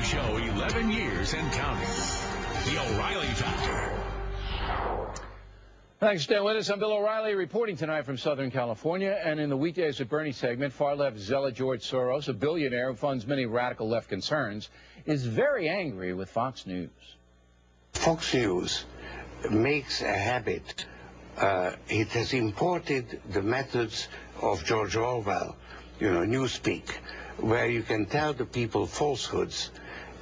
show 11 years and counting. The O'Reilly Factor. Thanks for staying with us. I'm Bill O'Reilly reporting tonight from Southern California. And in the Weekdays at Bernie segment, far-left zealot George Soros, a billionaire who funds many radical left concerns, is very angry with Fox News. Fox News makes a habit. It has imported the methods of George Orwell, newspeak, where you can tell the people falsehoods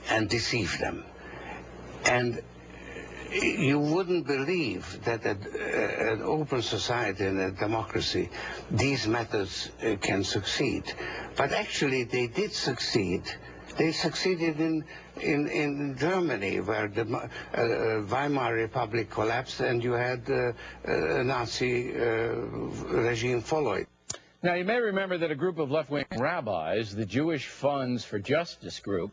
and deceive them. And you wouldn't believe that an open society and a democracy, these methods can succeed. But actually, they did succeed. They succeeded in Germany, where the Weimar Republic collapsed and you had a Nazi regime follow it. Now, you may remember that a group of left-wing rabbis, the Jewish Funds for Justice group,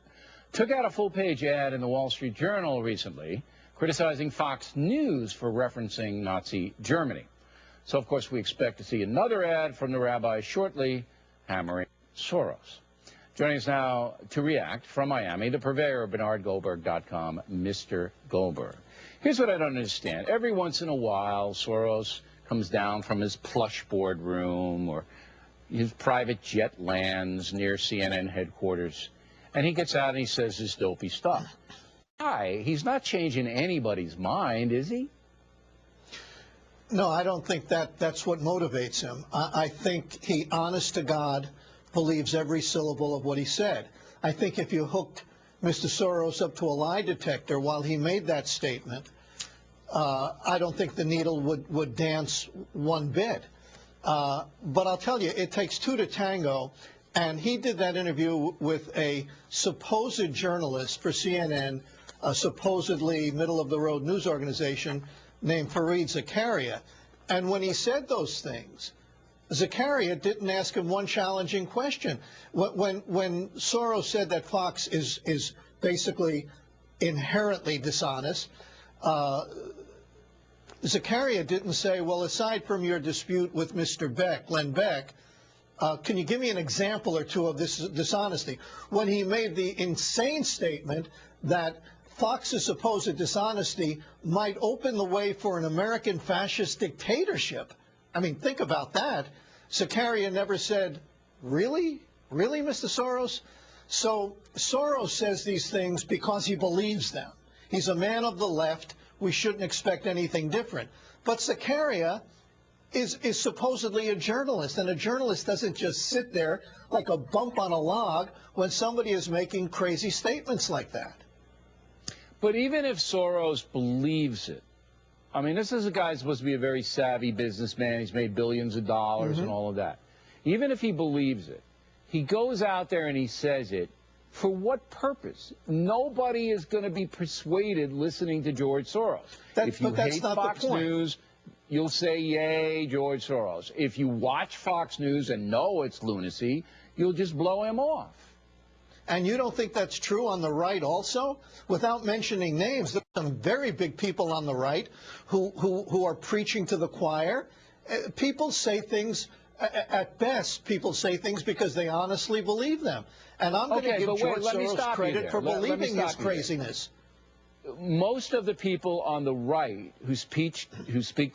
took out a full-page ad in the Wall Street Journal recently criticizing Fox News for referencing Nazi Germany. So, of course, we expect to see another ad from the rabbis shortly hammering Soros. Joining us now to react from Miami, the purveyor of BernardGoldberg.com, Mr. Goldberg. Here's what I don't understand. Every once in a while, Soros comes down from his plush boardroom or his private jet lands near CNN headquarters, and he gets out and he says his dopey stuff. Why? He's not changing anybody's mind, is he? No, I don't think that's what motivates him. I think he, honest to God, believes every syllable of what he said. I think if you hooked Mr. Soros up to a lie detector while he made that statement, I don't think the needle would dance one bit. But I'll tell you, it takes two to tango, and he did that interview with a supposed journalist for CNN, a supposedly middle-of-the-road news organization named Fareed Zakaria. And when he said those things, Zakaria didn't ask him one challenging question. When Soros said that Fox is basically inherently dishonest, Zakaria didn't say, well, aside from your dispute with Mr. Beck, Glenn Beck, can you give me an example or two of this dishonesty? When he made the insane statement that Fox's supposed dishonesty might open the way for an American fascist dictatorship. I mean, think about that. Zakaria never said, really? Really, Mr. Soros? So Soros says these things because he believes them. He's a man of the left. We shouldn't expect anything different. But Zakaria is supposedly a journalist, and a journalist doesn't just sit there like a bump on a log when somebody is making crazy statements like that. But even if Soros believes it, I mean, this is a guy who's supposed to be a very savvy businessman. He's made billions of dollars and all of that. Even if he believes it, he goes out there and he says it. For what purpose? Nobody is going to be persuaded listening to George Soros. If you hate Fox News, you'll say, yay, George Soros. If you watch Fox News and know it's lunacy, you'll just blow him off. And you don't think that's true on the right also? Without mentioning names, there are some very big people on the right who are preaching to the choir. People say things, at best, people say things because they honestly believe them. And I'm going to give George Soros credit for believing his craziness. Most of the people on the right who speak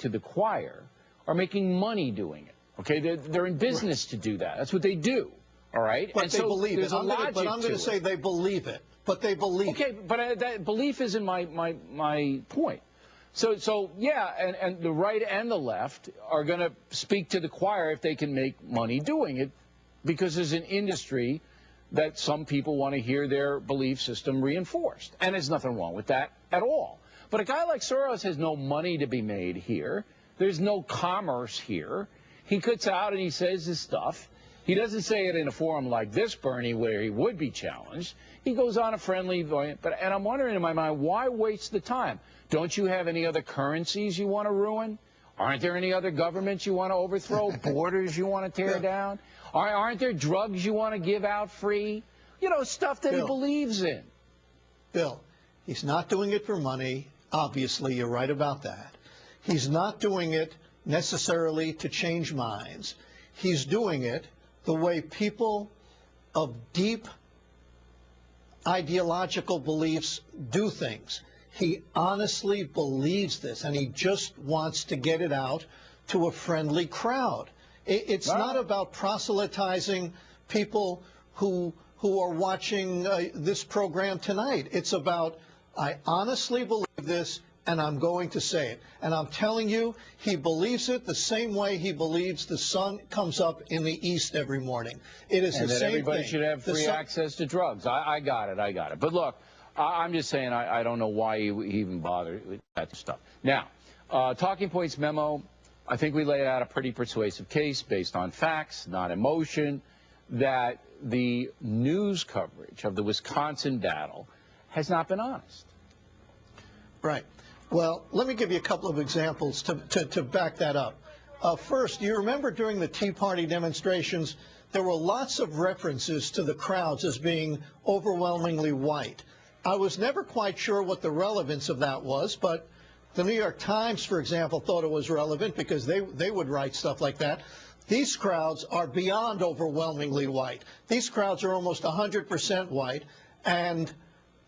to the choir are making money doing it. Okay, they're in business to do that. That's what they do. All right, but they believe it. I'm going to say they believe it, but they believe it. Okay, but that belief isn't my point. So yeah, and the right and the left are going to speak to the choir if they can make money doing it, because there's an industry that some people want to hear their belief system reinforced, and there's nothing wrong with that at all. But a guy like Soros has no money to be made here. There's no commerce here. He cuts out and he says his stuff. He doesn't say it in a forum like this, Bernie, where he would be challenged. He goes on a friendly voice. And I'm wondering in my mind, why waste the time? Don't you have any other currencies you want to ruin? Aren't there any other governments you want to overthrow? Borders you want to tear down? Aren't there drugs you want to give out free? You know, stuff that he believes in. Bill, he's not doing it for money. Obviously, you're right about that. He's not doing it necessarily to change minds. He's doing it the way people of deep ideological beliefs do things. He honestly believes this, and he just wants to get it out to a friendly crowd. It's not about proselytizing people who are watching this program tonight. It's about, I honestly believe this, and I'm going to say it. And I'm telling you, he believes it the same way he believes the sun comes up in the east every morning. It is the same thing. And that everybody should have free access to drugs. I got it. But look, I'm just saying I don't know why he even bothered with that stuff. Now, Talking Points memo, I think we laid out a pretty persuasive case based on facts, not emotion, that the news coverage of the Wisconsin battle has not been honest. Right. Well, let me give you a couple of examples to back that up. First, you remember during the Tea Party demonstrations, there were lots of references to the crowds as being overwhelmingly white. I was never quite sure what the relevance of that was, but the New York Times, for example, thought it was relevant because they would write stuff like that. These crowds are beyond overwhelmingly white. These crowds are almost 100% white, and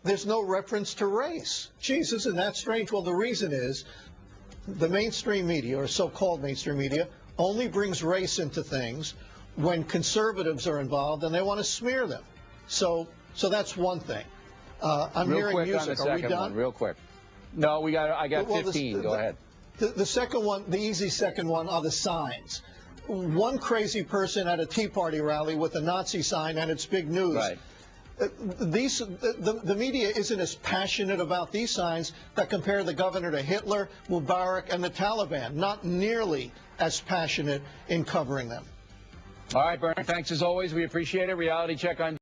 there's no reference to race. Geez, isn't that strange? Well, the reason is the mainstream media, or so-called mainstream media, only brings race into things when conservatives are involved and they want to smear them. So that's one thing. I'm real hearing quick music. On the Are we second done? one, real quick. No, I got 15. Go ahead. The second one, the easy second one, are the signs. One crazy person at a Tea Party rally with a Nazi sign, and it's big news. Right. The media isn't as passionate about these signs that compare the governor to Hitler, Mubarak, and the Taliban. Not nearly as passionate in covering them. All right, Bernie, thanks as always. We appreciate it. Reality Check on